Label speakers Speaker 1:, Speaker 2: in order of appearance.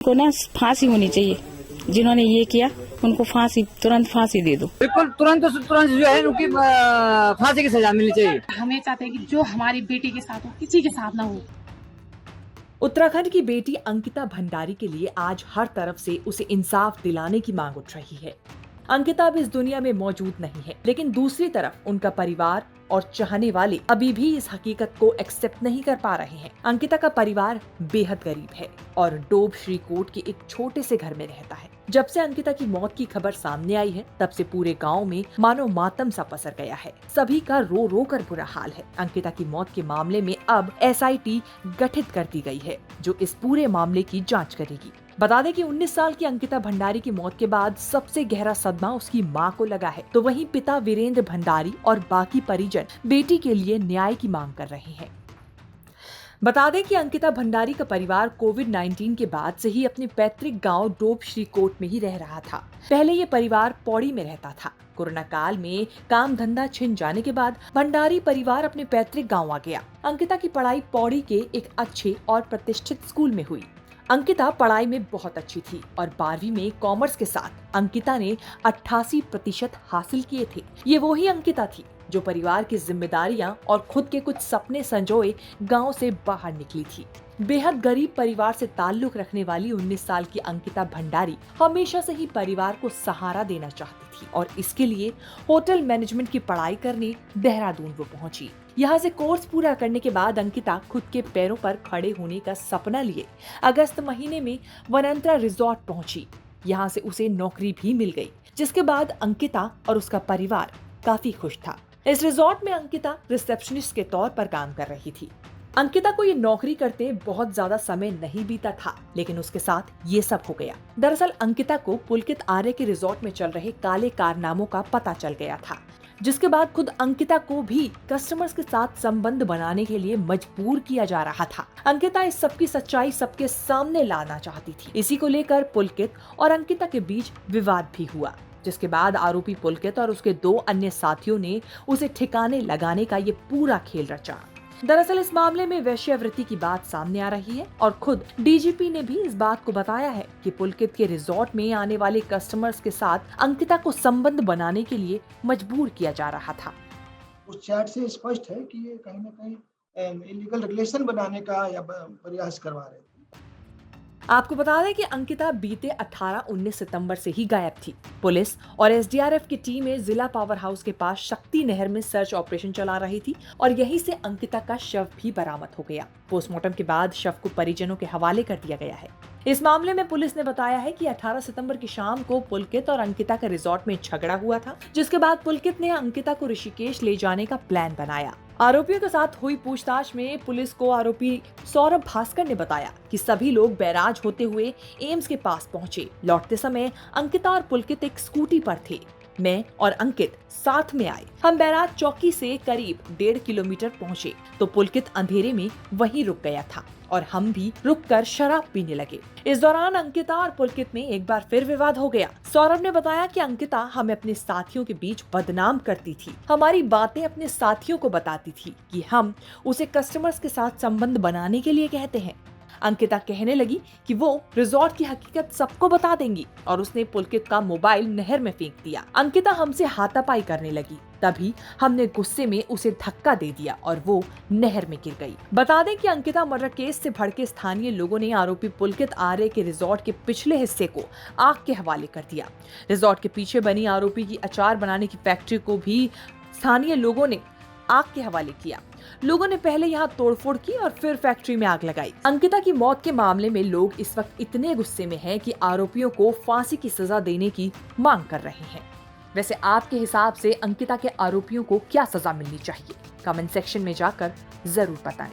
Speaker 1: को ना फांसी होनी चाहिए, जिन्होंने ये किया उनको फांसी, तुरंत फांसी दे दो।
Speaker 2: बिल्कुल तुरंत जो है उनकी फांसी की सजा मिलनी चाहिए।
Speaker 3: हमें चाहते हैं कि जो हमारी बेटी के साथ हो किसी के साथ ना हो।
Speaker 4: उत्तराखंड की बेटी अंकिता भंडारी के लिए आज हर तरफ से उसे इंसाफ दिलाने की मांग उठ रही है। अंकिता अब इस दुनिया में मौजूद नहीं है, लेकिन दूसरी तरफ उनका परिवार और चाहने वाले अभी भी इस हकीकत को एक्सेप्ट नहीं कर पा रहे हैं। अंकिता का परिवार बेहद गरीब है और डोब श्रीकोट के एक छोटे से घर में रहता है। जब से अंकिता की मौत की खबर सामने आई है, तब से पूरे गांव में मानो मातम सा पसर गया है। सभी का रो रो कर बुरा हाल है। अंकिता की मौत के मामले में अब SIT गठित कर दी गई है, जो इस पूरे मामले की जांच करेगी। बता दें कि 19 साल की अंकिता भंडारी की मौत के बाद सबसे गहरा सदमा उसकी मां को लगा है, तो वहीं पिता वीरेंद्र भंडारी और बाकी परिजन बेटी के लिए न्याय की मांग कर रहे हैं। बता दें कि अंकिता भंडारी का परिवार कोविड-19 के बाद से ही अपने पैतृक गांव डोब श्रीकोट में ही रह रहा था। पहले ये परिवार पौड़ी में रहता था। कोरोना काल में काम धंधा छिन जाने के बाद भंडारी परिवार अपने पैतृक गांव आ गया। अंकिता की पढ़ाई पौड़ी के एक अच्छे और प्रतिष्ठित स्कूल में हुई। अंकिता पढ़ाई में बहुत अच्छी थी और 12वीं में कॉमर्स के साथ अंकिता ने 88% हासिल किए थे। ये वही अंकिता थी जो परिवार की जिम्मेदारियां और खुद के कुछ सपने संजोए गांव से बाहर निकली थी। बेहद गरीब परिवार से ताल्लुक रखने वाली 19 साल की अंकिता भंडारी हमेशा से ही परिवार को सहारा देना चाहती थी और इसके लिए होटल मैनेजमेंट की पढ़ाई करने देहरादून वो पहुंची। यहाँ से कोर्स पूरा करने के बाद अंकिता खुद के पैरों पर खड़े होने का सपना लिए अगस्त महीने में वनंतरा रिजॉर्ट पहुंची। यहाँ से उसे नौकरी भी मिल गई, जिसके बाद अंकिता और उसका परिवार काफी खुश था। इस रिजॉर्ट में अंकिता रिसेप्शनिस्ट के तौर पर काम कर रही थी। अंकिता को ये नौकरी करते बहुत ज्यादा समय नहीं बीता था, लेकिन उसके साथ ये सब हो गया। दरअसल अंकिता को पुलकित आर्य के रिजॉर्ट में चल रहे काले कारनामों का पता चल गया था, जिसके बाद खुद अंकिता को भी कस्टमर्स के साथ संबंध बनाने के लिए मजबूर किया जा रहा था। अंकिता इस सब की सच्चाई सबके सामने लाना चाहती थी। इसी को लेकर पुलकित और अंकिता के बीच विवाद भी हुआ, जिसके बाद आरोपी पुलकित और उसके 2 अन्य साथियों ने उसे ठिकाने लगाने का ये पूरा खेल रचा। दरअसल इस मामले में वेश्यावृत्ति की बात सामने आ रही है और खुद DGP ने भी इस बात को बताया है कि पुलकित के रिजॉर्ट में आने वाले कस्टमर्स के साथ अंकिता को संबंध बनाने के लिए मजबूर किया जा रहा था।
Speaker 5: उस चैट से स्पष्ट है कि ये कहीं न कहीं इलीगल रिलेशन बनाने का या प्रयास करवा रहे थे।
Speaker 4: आपको बता दें कि अंकिता बीते 18-19 सितंबर से ही गायब थी। पुलिस और SDRF की टीमें जिला पावर हाउस के पास शक्ति नहर में सर्च ऑपरेशन चला रही थी और यहीं से अंकिता का शव भी बरामद हो गया। पोस्टमार्टम के बाद शव को परिजनों के हवाले कर दिया गया है। इस मामले में पुलिस ने बताया है कि 18 सितंबर की शाम को पुलकित और अंकिता के रिजॉर्ट में झगड़ा हुआ था, जिसके बाद पुलकित ने अंकिता को ऋषिकेश ले जाने का प्लान बनाया। आरोपियों के साथ हुई पूछताछ में पुलिस को आरोपी सौरभ भास्कर ने बताया कि सभी लोग बैराज होते हुए एम्स के पास पहुंचे। लौटते समय अंकिता और पुलकित एक स्कूटी पर थे। मैं और अंकित साथ में आए। हम बैराज चौकी से करीब 1.5 किलोमीटर पहुंचे तो पुलकित अंधेरे में वहीं रुक गया था और हम भी रुककर शराब पीने लगे। इस दौरान अंकिता और पुलकित में एक बार फिर विवाद हो गया। सौरभ ने बताया कि अंकिता हमें अपने साथियों के बीच बदनाम करती थी, हमारी बातें अपने साथियों को बताती थी कि हम उसे कस्टमर्स के साथ संबंध बनाने के लिए कहते हैं। अंकिता कहने लगी कि वो रिजॉर्ट की हकीकत सबको बता देंगी और उसने पुलकित का मोबाइल नहर में फेंक दिया। अंकिता हमसे हाथापाई करने लगी, तभी हमने गुस्से में उसे धक्का दे दिया और वो नहर में गिर गई। बता दें कि अंकिता मर्डर केस से भड़के स्थानीय लोगों ने आरोपी पुलकित आर्य के रिजॉर्ट के पिछले हिस्से को आग के हवाले कर दिया। रिजॉर्ट के पीछे बनी आरोपी की अचार बनाने की फैक्ट्री को भी स्थानीय लोगों ने आग के हवाले किया। लोगों ने पहले यहाँ तोड़फोड़ की और फिर फैक्ट्री में आग लगाई। अंकिता की मौत के मामले में लोग इस वक्त इतने गुस्से में हैं कि आरोपियों को फांसी की सजा देने की मांग कर रहे हैं। वैसे आपके हिसाब से अंकिता के आरोपियों को क्या सजा मिलनी चाहिए? कमेंट सेक्शन में जाकर जरूर बताएं।